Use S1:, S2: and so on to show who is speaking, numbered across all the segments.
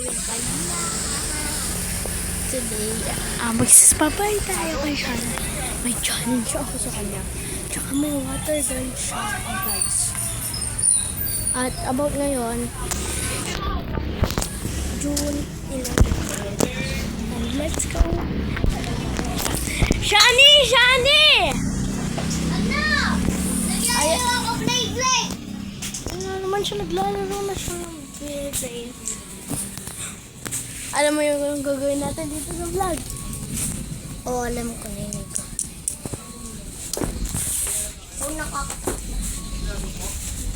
S1: Kaya today, magsaspabay tayo kay Sean. May challenge ako sa kanya. Tsaka may water gun siya, guys. At about ngayon, June 11. And let's go. Shani! Shani!
S2: Ano? Nagyayari ako play-play.
S1: Ano naman siya, naglalaro na siya ng play. Alam mo yung gagawin natin dito sa vlog?
S2: Oo, alam ko na yun ito. Una ka.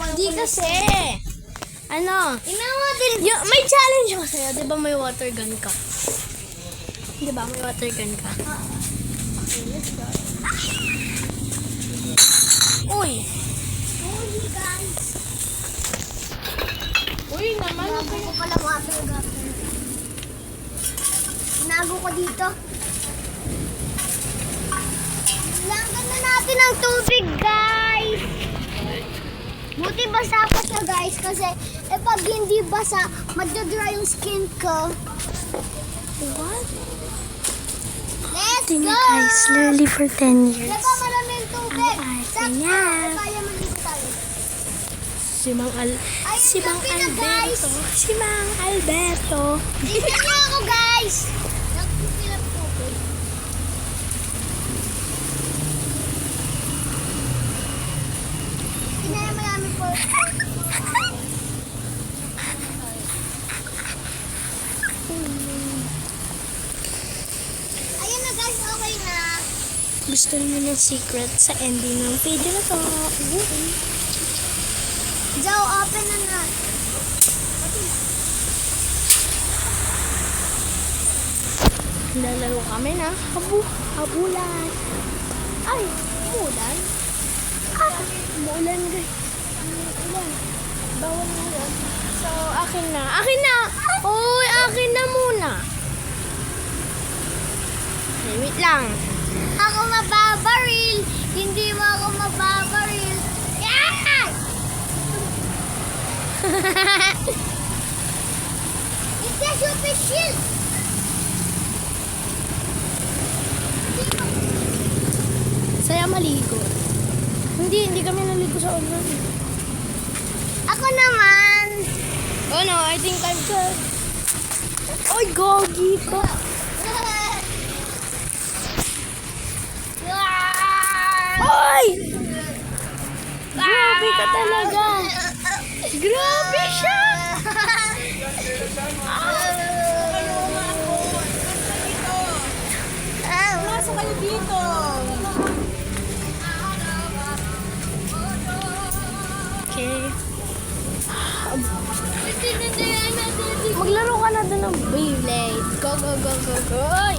S1: Hindi kasi. Ano?
S2: Inawa din.
S1: May challenge ako sa'yo. Di ba may water gun ka? Di ba may water gun ka? Okay, let's go. Uy!
S2: Holy guys.
S1: Uy naman.
S2: Tinago ko pala water gun. Tinago ko dito. Langgan na natin ang tubig, guys. Buti basa pa siya, guys. Kasi pag hindi basa, magdadry yung skin ko.
S1: What?
S2: Let's
S1: Tingnan
S2: go!
S1: guys, slowly for 10 years.
S2: Diba maraming tubig?
S1: Ang arte
S2: Sakto,
S1: niya.
S2: kaya maligo tayo.
S1: Si Mang
S2: gabi na, guys.
S1: Alberto. Si Mang Alberto.
S2: Tingnan niyo ako, guys. Nagpipilang tubig. Tingnan niyo marami po. Ayun na, guys. Okay na.
S1: Gusto niyo ng secret sa ending ng video na to?
S2: Joe, open na na.
S1: Lalaro kami na habulan. Ay, umulan. Umulan guys. Umulan. Bawal na yan. So, akin na. Akin na! Uy, akin na muna. Okay, wait lang.
S2: Ako mababaril. Hindi mo ako mababaril. Yeah! It's a super shield.
S1: Saya maligo. Hindi kami naligo sa ulan.
S2: Ako naman.
S1: Oh no, I think I'm good. Oy, gogi ko. Oy! Grabe ka talaga. Grabe siya. Nasa kayo dito. Okay. Maglaro ka na doon ng Beyblade. Go, go, go, go, go. Oy!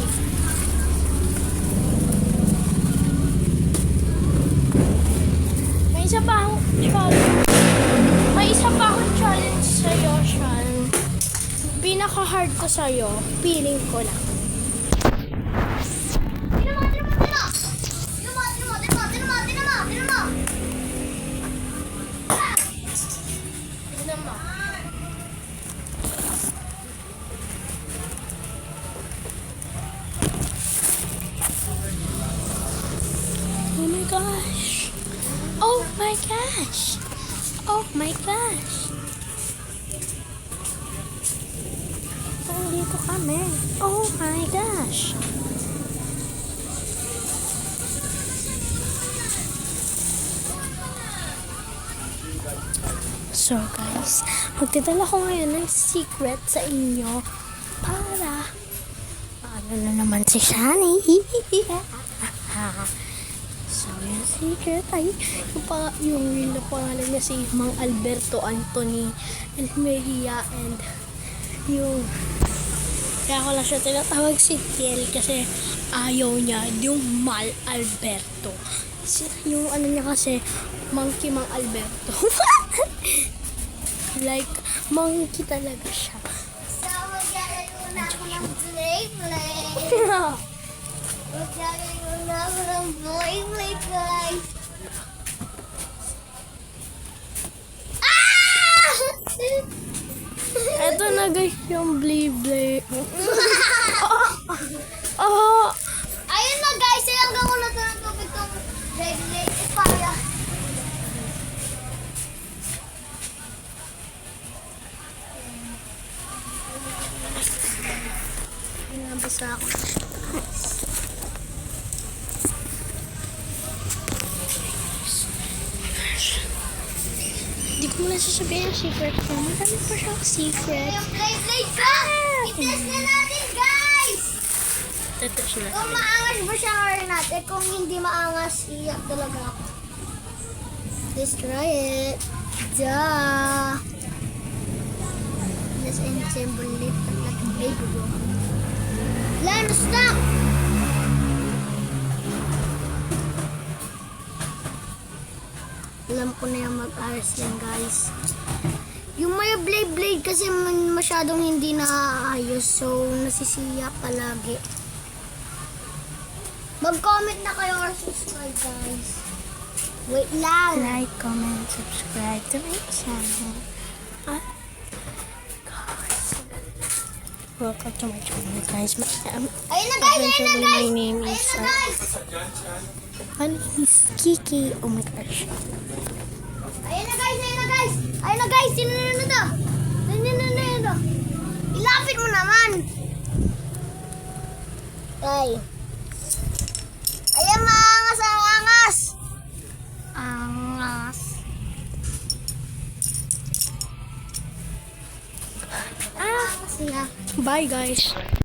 S1: May isa pa akong challenge. May isa pa akong challenge sa'yo, Sean. Pinaka-hard ko sa'yo, feeling ko lang. Tignan mo. Oh my gosh. Oh my gosh. Oh my gosh. Dito kami. Oh my gosh. So guys, magdadala ko ngayon ng secret sa inyo para ano na naman si Shani. So yung secret ay yung real na pangalan niya si Mang Alberto Anthony Elmeria, and yung kaya ko lang siya tinatawag si Tiel kasi ayaw niya yung Mal Alberto. Yung ano niya kasi Monkey Mang Alberto. Like monkey talaga siya.
S2: So, maglalaro na ako ng play-play. Maglalaro na ako ng play-play, guys.
S1: Ito Ito na guys yung blade. Oh!
S2: Ayun na guys, ilanggan ko na ito ng tubig itong leg para. Nabasa ako.
S1: Hindi ko muna sasabihin yung secret ko. Marami pa siyang secret.
S2: Yung blade ka! I-test na natin guys!
S1: Tetouch na.
S2: Kung maangas ba siya or not? Eh kung hindi maangas, iyak talaga ako. Let's try it. Duh! Let's ensemble it like a baby girl. Lano, stop! Alam ko na yung mag-ayos yan, guys. Yung may blade kasi masyadong hindi naaayos, so nasisiya palagi. Mag-comment na kayo or subscribe, guys. Wait lang.
S1: Like, comment, subscribe to my channel. Welcome to my channel, guys.
S2: Ayun na, guys! Ayun na, guys!
S1: My name
S2: Ayun
S1: is,
S2: na, guys!
S1: my name is Kiki. Oh my gosh.
S2: Ayun na, guys! Ayun na, guys! Ayun na, guys! Sino na to? Sino na to? Ilapit mo naman! Ay. Ayan, maangas ang angas!
S1: Angas.
S2: Angas niya.
S1: Bye, guys.